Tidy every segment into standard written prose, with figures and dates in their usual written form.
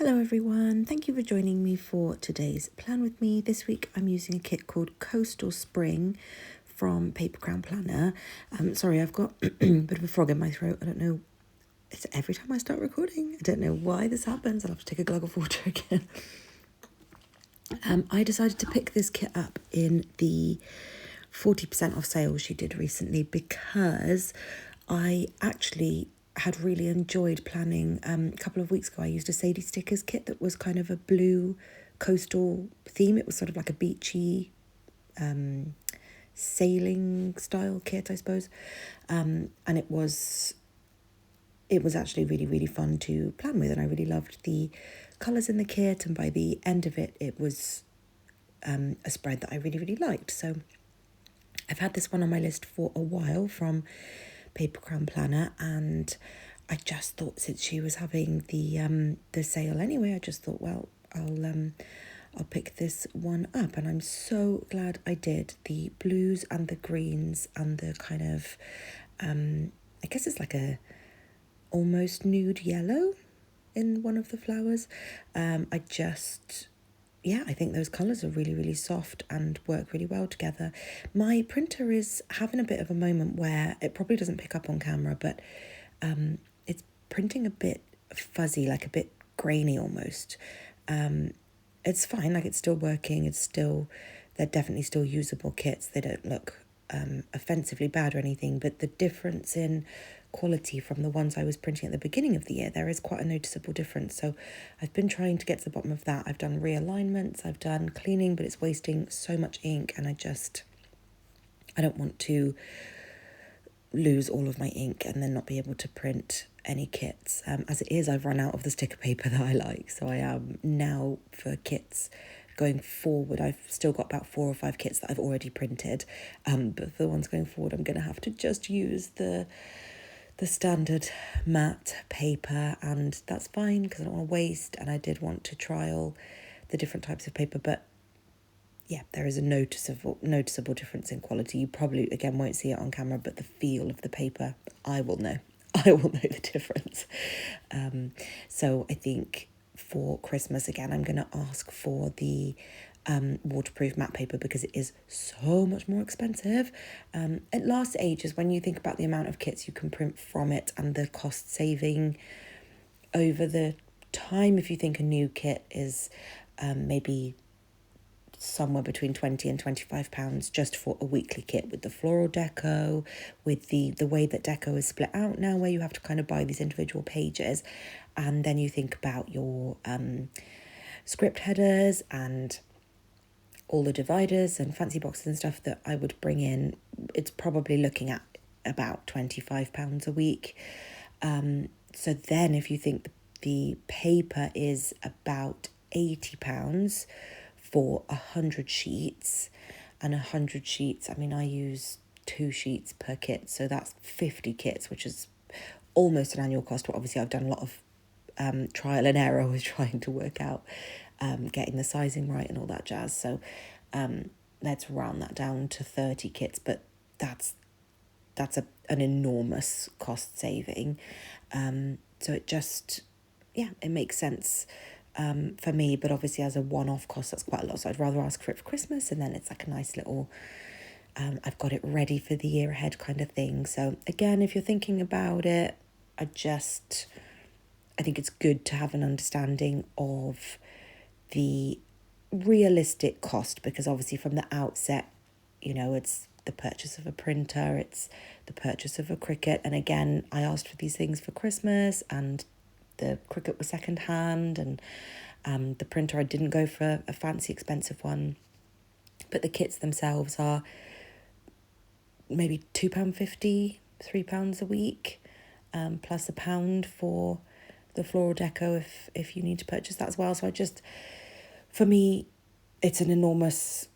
Hello everyone, thank you for joining me for today's plan with me. This week I'm using a kit called Coastal Spring from Paper Crown Planner. Sorry, I've got a bit of a frog in my throat. I don't know, it's every time I start recording. I don't know why this happens. I'll have to take a glug of water again. I decided to pick this kit up in the 40% off sale she did recently because I actually had really enjoyed planning. A couple of weeks ago I used a Sadies stickers kit that was kind of a blue coastal theme. It was sort of like a beachy sailing style kit, I suppose, and it was actually really, really fun to plan with, and I really loved the colours in the kit, and by the end of it, it was a spread that I really, really liked. So I've had this one on my list for a while from Paper Crown Planner, and I just thought, since she was having the sale anyway, I just thought, well, I'll pick this one up, and I'm so glad I did. The blues and the greens and the kind of I guess it's like a almost nude yellow in one of the flowers. I think those colours are really, really soft and work really well together. My printer is having a bit of a moment where it probably doesn't pick up on camera, but it's printing a bit fuzzy, like a bit grainy almost. It's fine, like it's still working. They're definitely still usable kits. They don't look offensively bad or anything, but the difference in quality from the ones I was printing at the beginning of the year, there is quite a noticeable difference. So I've been trying to get to the bottom of that. I've done realignments, I've done cleaning, but it's wasting so much ink, and I don't want to lose all of my ink and then not be able to print any kits. As it is, I've run out of the sticker paper that I like, so I am now, for kits going forward, I've still got about 4 or 5 kits that I've already printed, but for the ones going forward, I'm going to have to just use the standard matte paper, and that's fine because I don't want to waste, and I did want to trial the different types of paper, but yeah, there is a noticeable difference in quality. You probably, again, won't see it on camera, but the feel of the paper, I will know. I will know the difference. So I think for Christmas, again, I'm going to ask for the waterproof matte paper because it is so much more expensive. It lasts ages when you think about the amount of kits you can print from it and the cost saving over the time. If you think a new kit is maybe somewhere between £20 and £25 just for a weekly kit, with the floral deco, with the way that deco is split out now, where you have to kind of buy these individual pages, and then you think about your script headers and all the dividers and fancy boxes and stuff that I would bring in, it's probably looking at about £25 a week. So then if you think the paper is about £80 for 100 sheets, and 100 sheets, I mean, I use 2 sheets per kit, so that's 50 kits, which is almost an annual cost. But obviously I've done a lot of trial and error with trying to work out getting the sizing right and all that jazz. So let's round that down to 30 kits, but that's an enormous cost saving. So it makes sense for me, but obviously as a one-off cost, that's quite a lot. So I'd rather ask for it for Christmas, and then it's like a nice little I've got it ready for the year ahead kind of thing. So again, if you're thinking about it, I think it's good to have an understanding of the realistic cost, because obviously from the outset, it's the purchase of a printer, it's the purchase of a Cricut. And again, I asked for these things for Christmas, and the Cricut was second hand, and the printer, I didn't go for a fancy expensive one, but the kits themselves are maybe £2.50, £3 a week, plus £1 for the floral deco if you need to purchase that as well. So for me, it's an enormous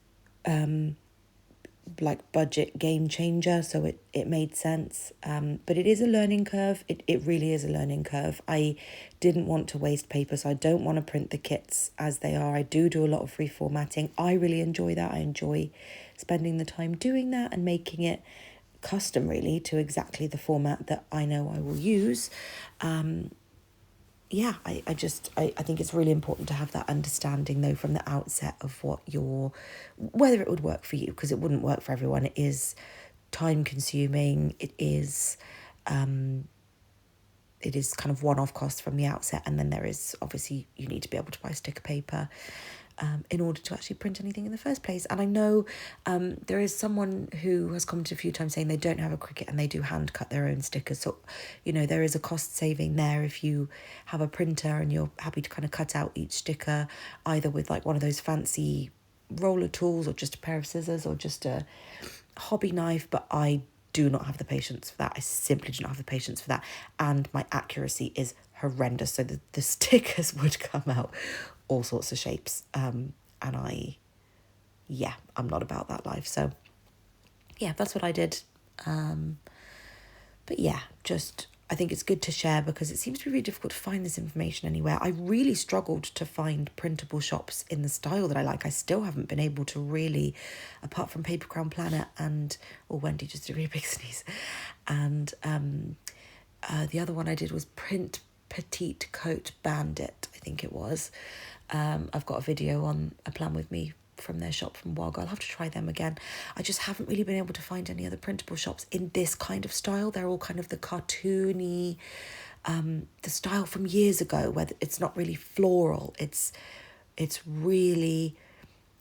budget game changer, so it made sense, but it is a learning curve. It really is a learning curve. I didn't want to waste paper, so I don't want to print the kits as they are. I do a lot of reformatting. I really enjoy that. I enjoy spending the time doing that and making it custom, really, to exactly the format that I know I will use. yeah, I think it's really important to have that understanding though from the outset of whether it would work for you, because it wouldn't work for everyone. It is time consuming. It is kind of one-off costs from the outset, and then there is obviously you need to be able to buy sticker paper in order to actually print anything in the first place. And I know there is someone who has commented a few times saying they don't have a Cricut and they do hand cut their own stickers. So, there is a cost saving there if you have a printer and you're happy to kind of cut out each sticker, either with like one of those fancy roller tools or just a pair of scissors or just a hobby knife. But I do not have the patience for that. I simply do not have the patience for that. And my accuracy is horrendous. So the stickers would come out all sorts of shapes. And I'm not about that life. So yeah, that's what I did. But yeah, I think it's good to share because it seems to be really difficult to find this information anywhere. I really struggled to find printable shops in the style that I like. I still haven't been able to really, apart from Paper Crown Planner Wendy just did a really big sneeze. And the other one I did was Print Petite Coat Bandit, I think it was. I've got a video on A Plan With Me from their shop from Wog. I'll have to try them again. I just haven't really been able to find any other printable shops in this kind of style. They're all kind of the cartoony, the style from years ago where it's not really floral. It's really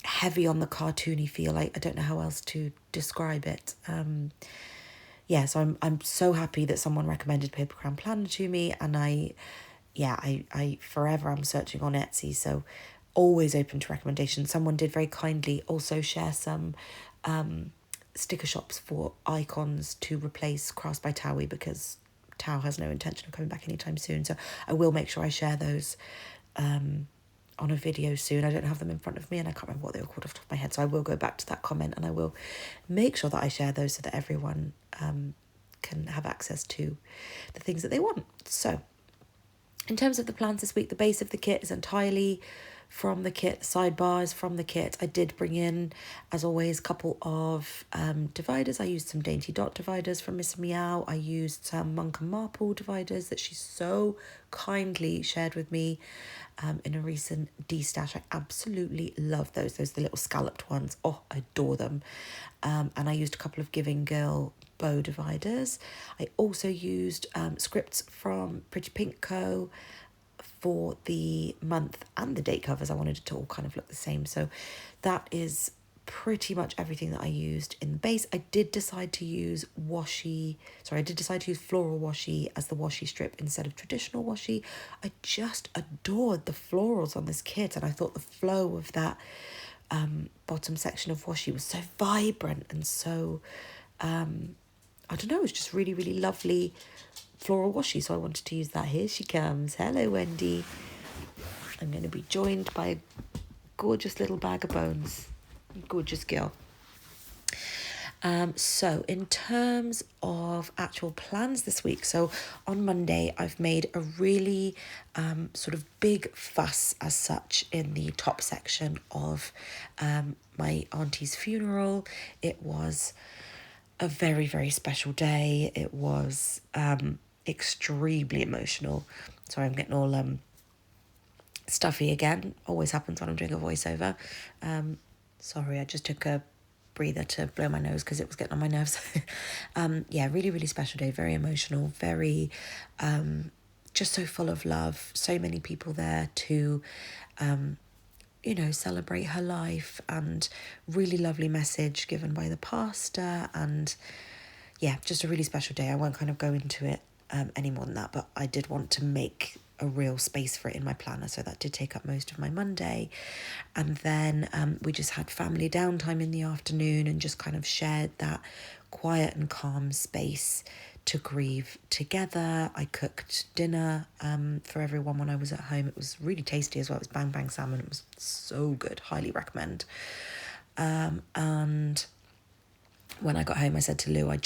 heavy on the cartoony feel. I don't know how else to describe it. So I'm so happy that someone recommended Paper Crown Planner to me, and I forever I'm searching on Etsy, so always open to recommendations. Someone did very kindly also share some sticker shops for icons to replace Crafts by Towie, because Tao has no intention of coming back anytime soon. So I will make sure I share those on a video soon. I don't have them in front of me and I can't remember what they were called off the top of my head. So I will go back to that comment and I will make sure that I share those so that everyone can have access to the things that they want. So in terms of the plans this week, the base of the kit is entirely from the kit, sidebars from the kit. I did bring in, as always, a couple of dividers. I used some Dainty Dot dividers from Miss Meow. I used some Monk and Marple dividers that she so kindly shared with me in a recent D-stash. I absolutely love those. Those are the little scalloped ones. Oh, I adore them. And I used a couple of Giving Girl bow dividers. I also used scripts from Pretty Pink Co. for the month and the date covers. I wanted it to all kind of look the same. So that is pretty much everything that I used in the base. I did decide to use floral washi as the washi strip instead of traditional washi. I just adored the florals on this kit, and I thought the flow of that bottom section of washi was so vibrant and so, I don't know, it was just really, really lovely floral washi, so I wanted to use that. Here she comes. Hello, Wendy. I'm going to be joined by a gorgeous little bag of bones. Gorgeous girl. So in terms of actual plans this week, so on Monday I've made a really sort of big fuss as such in the top section of my auntie's funeral. It was a very, very special day. It was extremely emotional. Sorry, I'm getting all stuffy again. Always happens when I'm doing a voiceover. Sorry, I just took a breather to blow my nose because it was getting on my nerves. Really, really special day. Very emotional. Very just so full of love. So many people there to celebrate her life, and really lovely message given by the pastor, and just a really special day. I won't kind of go into it any more than that, but I did want to make a real space for it in my planner, so that did take up most of my Monday. And then we just had family downtime in the afternoon and just kind of shared that quiet and calm space to grieve together. I cooked dinner for everyone when I was at home. It was really tasty as well. It was bang bang salmon. It was so good. Highly recommend. And when I got home, I said to Lou, I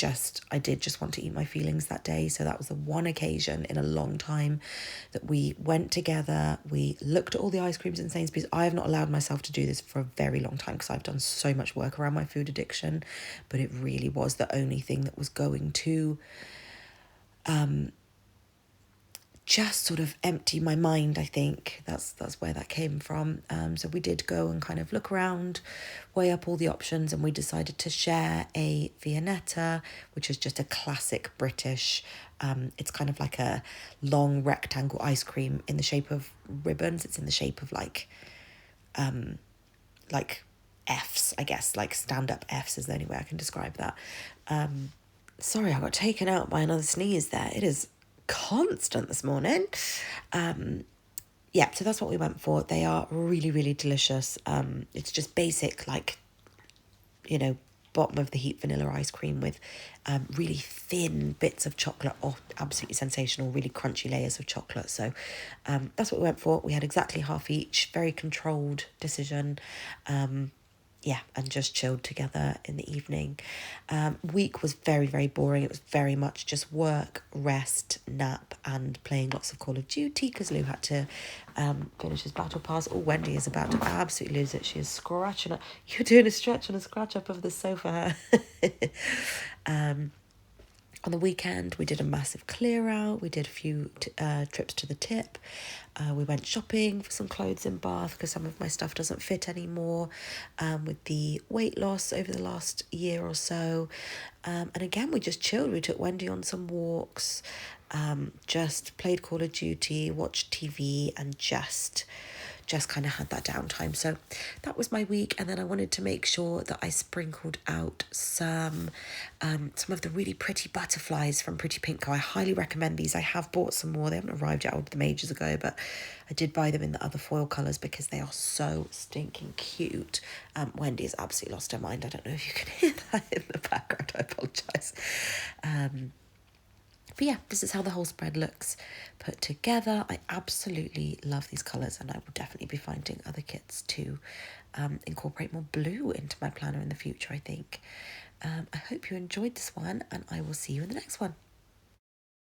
did just want to eat my feelings that day. So that was the one occasion in a long time that we went together. We looked at all the ice creams in Sainsbury's. I have not allowed myself to do this for a very long time because I've done so much work around my food addiction, but it really was the only thing that was going to just sort of empty my mind, I think. That's where that came from. So we did go and kind of look around, weigh up all the options, and we decided to share a Viennetta, which is just a classic British. It's kind of like a long rectangle ice cream in the shape of ribbons. It's in the shape of like Fs, I guess, like stand-up Fs is the only way I can describe that. Sorry, I got taken out by another sneeze there. It is constant this morning. Yeah, so that's what we went for. They are really, really delicious. It's just basic, like, bottom of the heap vanilla ice cream with really thin bits of chocolate. Oh, absolutely sensational, really crunchy layers of chocolate. So that's what we went for. We had exactly half each, very controlled decision. Yeah, and just chilled together in the evening. Week was very, very boring. It was very much just work, rest, nap, and playing lots of Call of Duty because Lou had to finish his battle pass. Oh, Wendy is about to absolutely lose it. She is scratching it. You're doing a stretch and a scratch up of the sofa. On the weekend, we did a massive clear out. We did a few trips to the tip. We went shopping for some clothes in Bath because some of my stuff doesn't fit anymore with the weight loss over the last year or so. And again, we just chilled. We took Wendy on some walks, just played Call of Duty, watched TV, and just kind of had that downtime. So that was my week, and then I wanted to make sure that I sprinkled out some of the really pretty butterflies from Pretty Pink Co. I highly recommend these. I have bought some more. They haven't arrived yet. I ordered them ages ago, but I did buy them in the other foil colours because they are so stinking cute. Wendy has absolutely lost her mind. I don't know if you can hear that in the background. I apologise. But yeah, this is how the whole spread looks put together. I absolutely love these colours, and I will definitely be finding other kits to incorporate more blue into my planner in the future, I think. I hope you enjoyed this one, and I will see you in the next one.